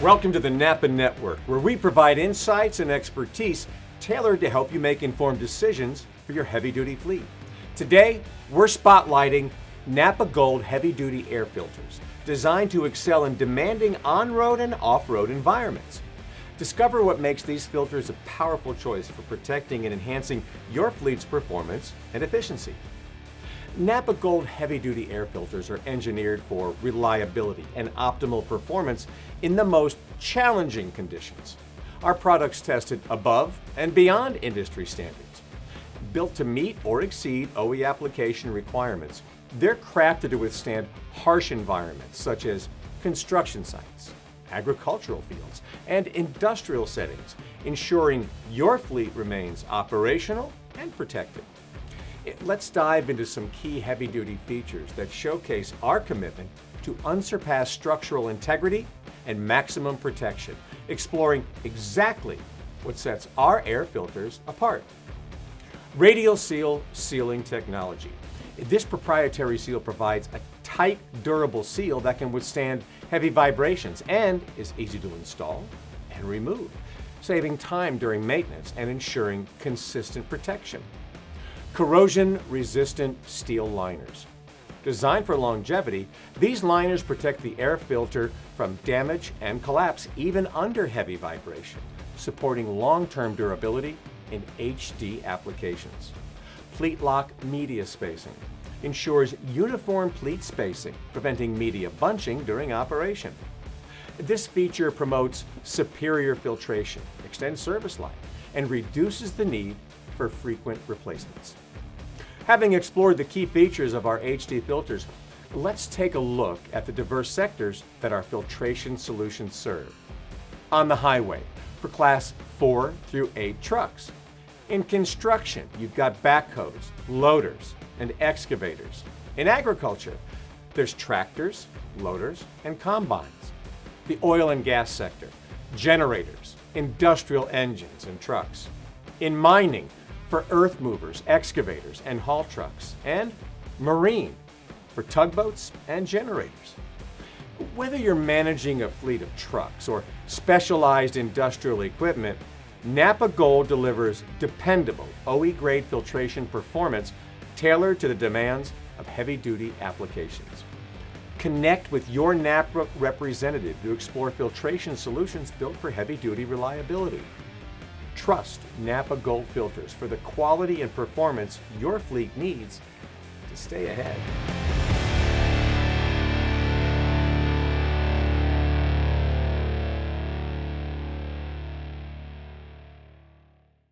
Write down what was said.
Welcome to the NAPA Network, where we provide insights and expertise tailored to help you make informed decisions for your heavy-duty fleet. Today, we're spotlighting NAPA Gold heavy-duty air filters, designed to excel in demanding on-road and off-road environments. Discover what makes these filters a powerful choice for protecting and enhancing your fleet's performance and efficiency. NAPA Gold heavy-duty air filters are engineered for reliability and optimal performance in the most challenging conditions. Our products tested above and beyond industry standards. Built to meet or exceed OE application requirements, they're crafted to withstand harsh environments such as construction sites, agricultural fields, and industrial settings, ensuring your fleet remains operational and protected. Let's dive into some key heavy-duty features that showcase our commitment to unsurpassed structural integrity and maximum protection, exploring exactly what sets our air filters apart. Radial seal sealing technology. This proprietary seal provides a tight, durable seal that can withstand heavy vibrations and is easy to install and remove, saving time during maintenance and ensuring consistent protection. Corrosion-resistant steel liners. Designed for longevity, these liners protect the air filter from damage and collapse even under heavy vibration, supporting long-term durability in HD applications. Pleat lock media spacing ensures uniform pleat spacing, preventing media bunching during operation. This feature promotes superior filtration, extends service life, and reduces the need for frequent replacements. Having explored the key features of our HD filters, let's take a look at the diverse sectors that our filtration solutions serve. On the highway, for Class 4 through 8 trucks. In construction, you've got backhoes, loaders, and excavators. In agriculture, there's tractors, loaders, and combines. The oil and gas sector, generators, industrial engines, and trucks. In mining, for earth movers, excavators, and haul trucks. And marine, for tugboats and generators. Whether you're managing a fleet of trucks or specialized industrial equipment, NAPA Gold delivers dependable OE-grade filtration performance tailored to the demands of heavy-duty applications. Connect with your NAPA representative to explore filtration solutions built for heavy-duty reliability. Trust NAPA Gold filters for the quality and performance your fleet needs to stay ahead.